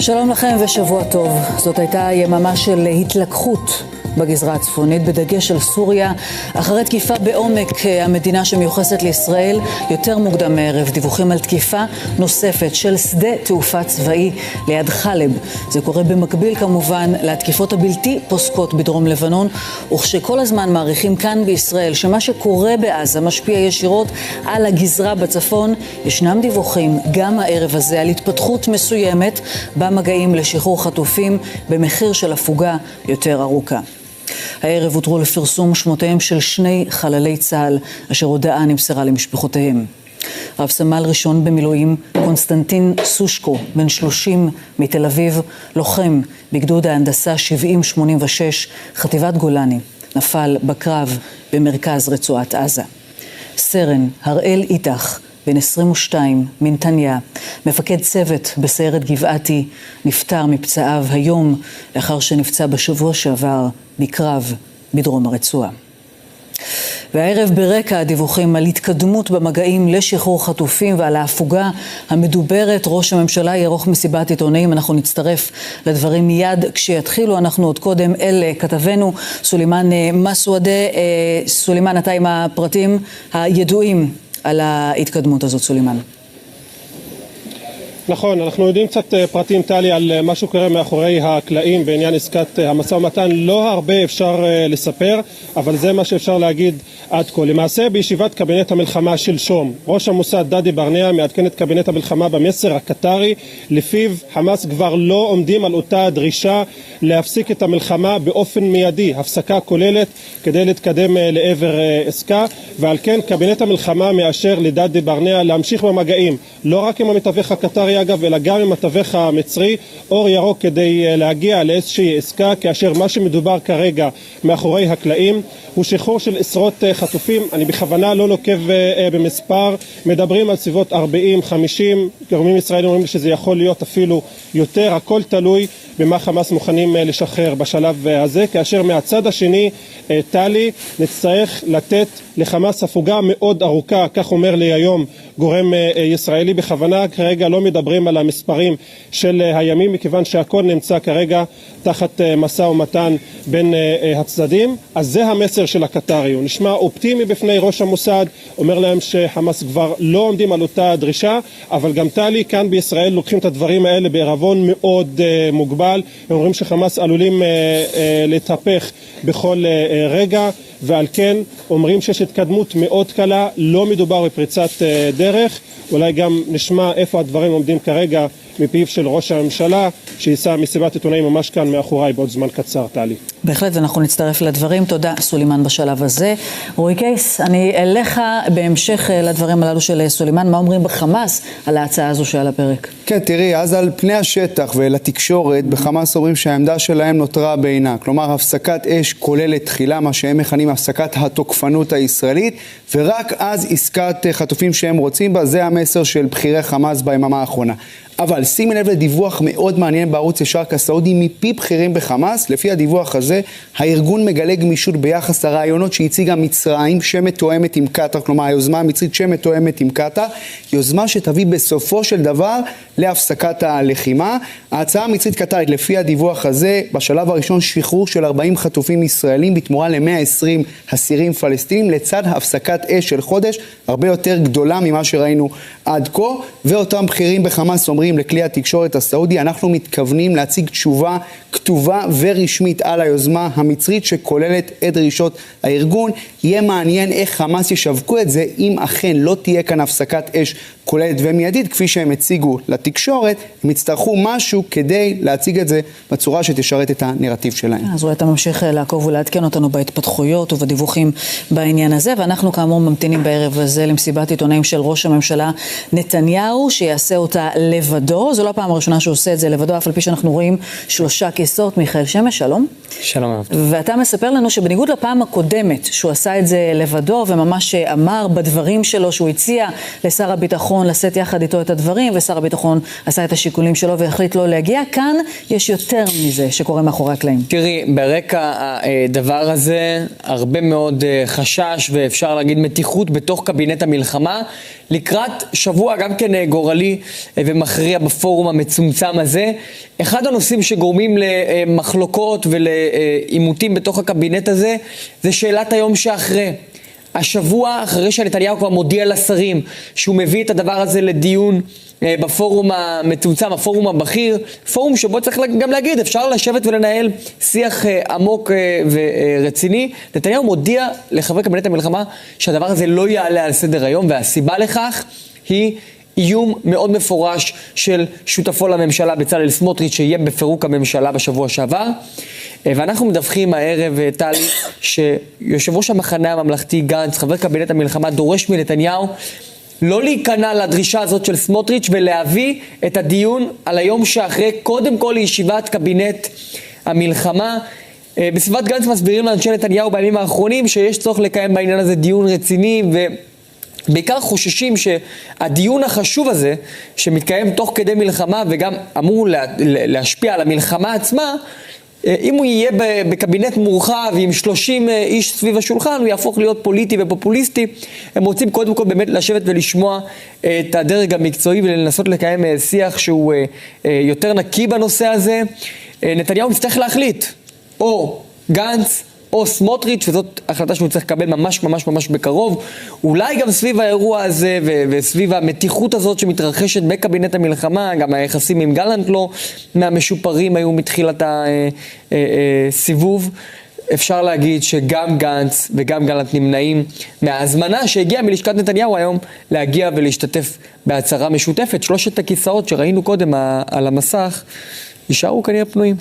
שלום לכם ושבוע טוב. זאת הייתה יממה של התלקחות בגזרה הצפונית, בדגש על סוריה, אחרי תקיפה בעומק המדינה שמיוחסת לישראל. יותר מוקדם מערב דיווחים על תקיפה נוספת של שדה תעופה צבאי ליד חלב. זה קורה במקביל כמובן להתקיפות הבלתי פוסקות בדרום לבנון, וכשכל הזמן מעריכים כאן בישראל שמה שקורה בעזה משפיע ישירות על הגזרה בצפון, ישנם דיווחים גם הערב הזה על התפתחות מסוימת במגעים לשחרור חטופים במחיר של הפוגה יותר ארוכה. הערב הותרו לפרסום שמותיהם של 2 חללי צה"ל, אשר הודעה נמסרה למשפחותיהם. רב סמל ראשון במילואים קונסטנטין סושקו, בן 30 מתל אביב, לוחם בגדוד ההנדסה 7086, חטיבת גולני, נפל בקרב במרכז רצועת עזה. סרן הראל איתך, בן 22 מנתניה, מפקד צוות בסיירת גבעתי, נפטר מפצעיו היום לאחר שנפצע בשבוע שעבר בקרב בדרום הרצועה. והערב ברקע הדיווחים על התקדמות במגעים לשחרור חטופים ועל ההפוגה המדוברת, ראש הממשלה יערוך מסיבת עיתונאים. אנחנו נצטרף לדברים מיד כשיתחילו. אנחנו עוד קודם אל כתבנו סולימאן מסוודה. סולימאן, אתה עם הפרטים הידועים על ההתקדמות הזאת, סולימאן. נכון, אנחנו יודעים קצת פרטים, טלי, על מה שקורה מאחורי הקלעים בעניין עסקת המשא ומתן. לא הרבה אפשר לספר, אבל זה מה שאפשר להגיד עד כה. למעשה, בישיבת קבינט המלחמה שלשום, ראש המוסד דדי ברנע מעדכן את קבינט המלחמה במסר הקטרי, לפיו חמאס כבר לא עומדים על אותה דרישה להפסיק את המלחמה באופן מיידי, הפסקה כוללת כדי להתקדם לעבר עסקה, ועל כן קבינט המלחמה מאשר לדדי ברנע להמשיך במגעים, לא רק עם המתווך הקטרי אגב, אלא גם עם התווך המצרי, אור ירוק כדי להגיע לאיזושהי עסקה, כאשר מה שמדובר כרגע מאחורי הקלעים הוא שחרור של עשרות חטופים. אני בכוונה לא נוקב במספר, מדברים על סביבות 40-50, גורמים ישראלים אומרים שזה יכול להיות אפילו יותר, הכל תלוי במה חמאס מוכנים לשחרר בשלב הזה, כאשר מהצד השני, טלי, נצטרך לתת לחמאס הפוגה מאוד ארוכה, כך אומר לי היום גורם ישראלי. בכוונה כרגע לא מדברים על המספרים של הימים, מכיוון שהכל נמצא כרגע תחת משא ומתן בין הצדדים. אז זה המסר של הקטרי, הוא נשמע אופטימי בפני ראש המוסד, אומר להם שחמאס כבר לא עומדים על אותה דרישה, אבל גם טלי, כאן בישראל לוקחים את הדברים האלה בערבון מאוד מוגבל, הם אומרים שחמאס עלולים להתהפך בכל רגע, ועל כן אומרים שיש התקדמות מאוד קלה, לא מדובר בפריצת דרך. אולי גם נשמע איפה הדברים עומדים כרגע מפיו של ראש הממשלה, שיסע מסיבת עיתונאים ממש כאן מאחוריי בעוד זמן קצר, טלי. בהחלט, ואנחנו נצטרף לדברים. תודה סולימאן בשלב הזה. רועי קייס, אני אליך בהמשך לדברים הללו של סולימאן. מה אומרים בחמאס על ההצעה הזו שעל הפרק? כן, תראי, אז על פני השטח ולתקשורת, בחמאס אומרים שהעמדה שלהם נותרה בעינה. כלומר, הפסקת אש כוללת תחילה, מה שהם מכנים הפסקת התוקפנות הישראלית, ורק אז עסקת חטופים שהם רוצים בה. זה המסר של בכירי חמאס ביממה האחרונה. אבל שימי לב לדיווח מאוד מעניין בערוץ ישרק הסעודי מפי בכירים בחמאס. לפי הדיווח הזה, הארגון מגלה גמישות ביחס לרעיונות שהציגה מצרים שמתואמת עם קטר, כלומר היוזמה המצרית שמתואמת עם קטר, יוזמה שתביא בסופו של דבר להפסקת הלחימה. ההצעה המצרית קטרית, לפי הדיווח הזה, בשלב הראשון שחרור של 40 חטופים ישראלים בתמורה ל-120 אסירים פלסטינים, לצד הפסקת אש של חודש, הרבה יותר גדולה ממה שראינו עד כה. ואותם בכירים בחמאס אומרים לכלי התקשורת הסעודי, אנחנו מתכוונים להציג תשובה כתובה ורשמית על היוזמה המצרית שכוללת את דרישות הארגון. יהיה מעניין איך חמאס ישווקו את זה אם אכן לא תהיה כאן הפסקת אש כוללת ומיידית, כפי שהם הציגו לתקשורת. הם יצטרכו משהו כדי להציג את זה בצורה שתשרת את הנרטיב שלהם. אז אולי אתה ממשיך לעקוב ולעדכן אותנו בהתפתחויות ובדיווחים בעניין הזה, ואנחנו כאמור ממתינים בערב הזה למסיבת עיתונאים של ראש הממשלה נתניהו, שיעשה אותה לבדו. זו לא הפעם הראשונה שהוא עושה את זה לבדו, אף על פי שאנחנו רואים 3 כיסאות. מיכאל שמש, שלום. שלום. ואתה מספר לנו שבניגוד לפעם הקודמת שהוא עשה את זה לבדו, וממש אמר בדברים שלו שהוא הציע לשר הביטחון לשאת יחד איתו את הדברים, ושר הביטחון עשה את השיקולים שלו והחליט לא להגיע, כאן יש יותר מזה שקורה מאחורי הקלעים. תראי, ברקע הדבר הזה הרבה מאוד חשש ואפשר להגיד מתיחות בתוך קבינט המלחמה, לקראת שבוע גם כן גורלי ומכריע יכריע בפורום המצומצם הזה. אחד הנושאים שגורמים למחלוקות ולעימותים בתוך הקבינט הזה, זה שאלת היום שאחרי. השבוע, אחרי שנתניהו כבר מודיע לשרים שהוא מביא את הדבר הזה לדיון בפורום המצומצם, הפורום הבכיר, פורום שבו צריך גם להגיד, אפשר לשבת ולנהל שיח עמוק ורציני. נתניהו מודיע לחברי קבינט המלחמה שהדבר הזה לא יעלה על סדר היום, והסיבה לכך היא איום מאוד מפורש של שותפו לממשלה בצלאל סמוטריץ' שיהיה בפירוק הממשלה בשבוע שעבר. ואנחנו מדווחים הערב, טלי, שיושב ראש המחנה הממלכתי גנץ, חבר קבינט המלחמה, דורש מנתניהו לא להיכנע לדרישה הזאת של סמוטריץ' ולהביא את הדיון על היום שאחרי, קודם כל לישיבת קבינט המלחמה. בסביבת גנץ מסבירים לאנשי נתניהו בימים האחרונים שיש צורך לקיים בעניין הזה דיון רציני, ובעיקר חוששים שהדיון החשוב הזה שמתקיים תוך כדי מלחמה וגם אמור להשפיע על המלחמה עצמה, אם הוא יהיה בקבינט מורחב עם 30 איש סביב השולחן, הוא יהפוך להיות פוליטי ופופוליסטי. הם רוצים קודם כל באמת לשבת ולשמוע את הדרג המקצועי ולנסות לקיים שיח שהוא יותר נקי בנושא הזה. נתניהו מצטרך להחליט, או גנץ או סמוטריץ', וזאת החלטה שהוא צריך לקבל ממש ממש ממש בקרוב. אולי גם סביב האירוע הזה וסביב המתיחות הזאת שמתרחשת בקבינט המלחמה, גם היחסים עם גלנט לא מהמשופרים היו מתחילת הסיבוב. אפשר להגיד שגם גנץ וגם גלנט נמנעים מההזמנה שהגיעה מלשכת נתניהו היום להגיע ולהשתתף בהצהרה משותפת. שלושת הכיסאות שראינו קודם על המסך יישארו כנראה פנויים.